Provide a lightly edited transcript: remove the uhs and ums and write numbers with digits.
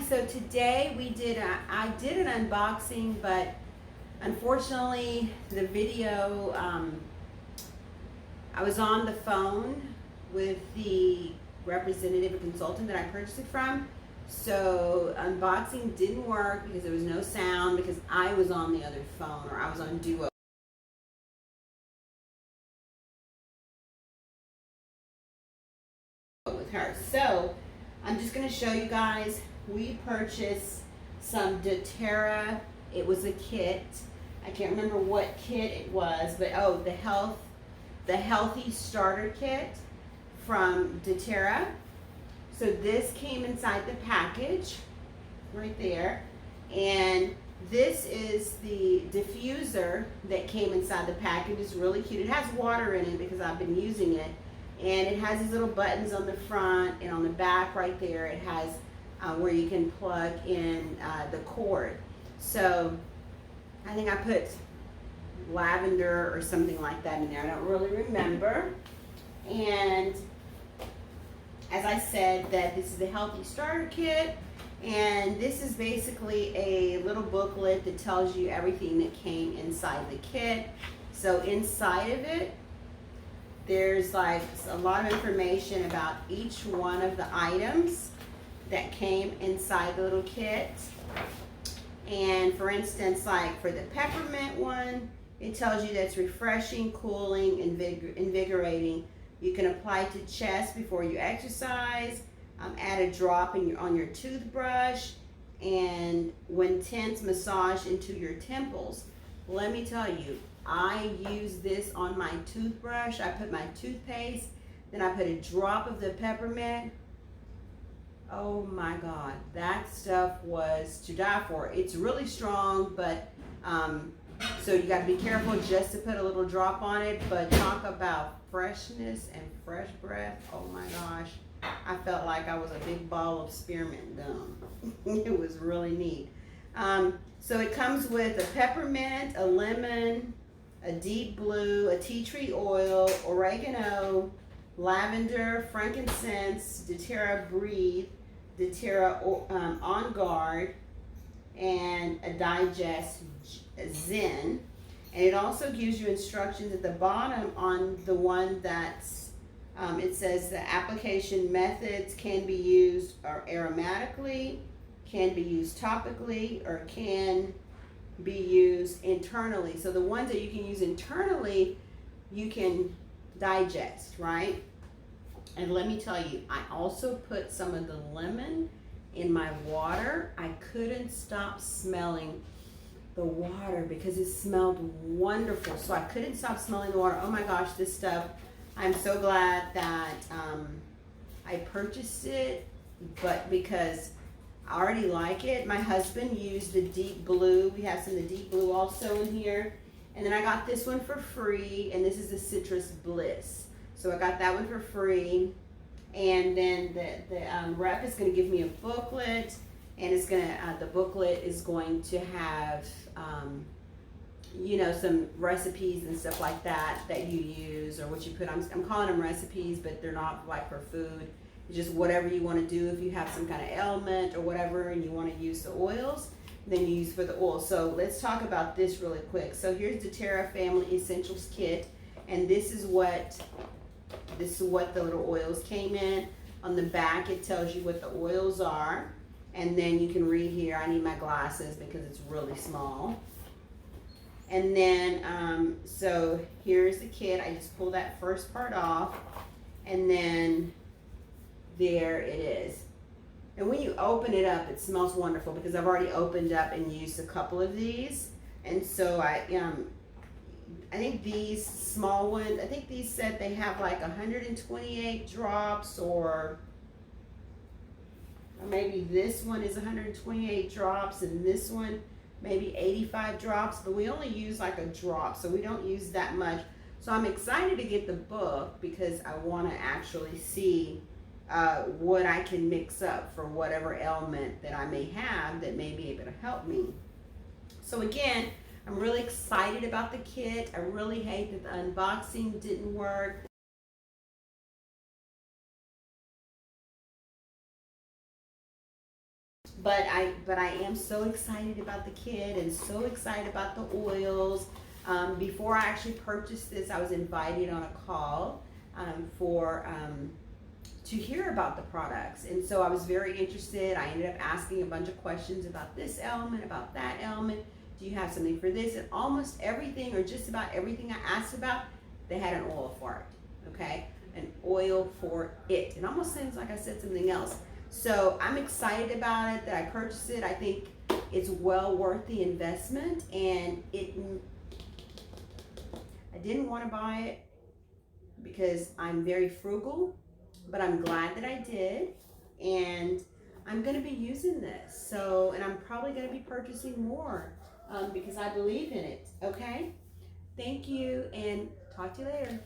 guys, so today I did an unboxing, but unfortunately the video, I was on the phone with the representative or consultant that I purchased it from. So unboxing didn't work because there was no sound because I was on the other phone, or I was on Duo. With her. So I'm just going to show you guys, we purchased some doTerra. It was a kit. I can't remember what kit it was, but oh, the Healthy Starter Kit from doTerra. So this came inside the package right there, and this is the diffuser that came inside the package. It's really cute. It has water in it because I've been using it. And it has these little buttons on the front, and on the back right there it has where you can plug in the cord. So I think I put lavender or something like that in there. I don't really remember. And as I said, that this is the Healthy Starter Kit, and this is basically a little booklet that tells you everything that came inside the kit. So inside of it, there's like a lot of information about each one of the items that came inside the little kit. And for instance, like for the peppermint one, it tells you that's refreshing, cooling, invigorating. You can apply to chest before you exercise. Add a drop on your toothbrush, and when tense, massage into your temples. Let me tell you, I use this on my toothbrush. I put my toothpaste, then I put a drop of the peppermint. Oh my God, that stuff was to die for. It's really strong, but so you got to be careful just to put a little drop on it. But talk about freshness and fresh breath. Oh my gosh, I felt like I was a big ball of spearmint gum. It was really neat. So it comes with a peppermint, a lemon, a deep blue, a tea tree oil, oregano, lavender, frankincense, doTerra Breathe, doTerra On Guard, and a Digest Zen. And it also gives you instructions at the bottom on the one that's, it says the application methods can be used aromatically, can be used topically, or can be used internally. So the ones that you can use internally, you can digest, right? And let me tell you, I also put some of the lemon in my water. I couldn't stop smelling the water because it smelled wonderful. So I couldn't stop smelling the water. Oh my gosh, this stuff, I'm so glad that I purchased it, but because I already like it. My husband used the deep blue. We have some of the deep blue also in here. And then I got this one for free, and this is the Citrus Bliss. So I got that one for free. And then the rep is going to give me a booklet, and it's going to, the booklet is going to have, you know, some recipes and stuff like that you use, or what you put. I'm calling them recipes, but they're not like for food. Just whatever you want to do. If you have some kind of ailment or whatever and you want to use the oils, then you use for the oil. So let's talk about this really quick. So here's the doTerra Family Essentials Kit, and this is what the little oils came in. On the back it tells you what the oils are, and then you can read here. I need my glasses because it's really small. And then so here's the kit. I just pull that first part off, and then there it is. And when you open it up, it smells wonderful because I've already opened up and used a couple of these. And so I think these small ones, I think these said they have like 128 drops, or maybe this one is 128 drops and this one maybe 85 drops, but we only use like a drop, so we don't use that much. So I'm excited to get the book because I want to actually see what I can mix up for whatever ailment that I may have that may be able to help me. So again, I'm really excited about the kit. I really hate that the unboxing didn't work. But I am so excited about the kit and so excited about the oils. Before I actually purchased this, I was invited on a call to hear about the products, and so I was very interested. I ended up asking a bunch of questions about this element, about that element. Do you have something for this? And almost everything, or just about everything I asked about, they had an oil for it. Okay, an oil for it. It almost seems like I said something else. So I'm excited about it, that I purchased it. I think it's well worth the investment, and I didn't want to buy it because I'm very frugal, but I'm glad that I did, and I'm going to be using this. So, and I'm probably going to be purchasing more because I believe in it. Okay? Thank you, and talk to you later.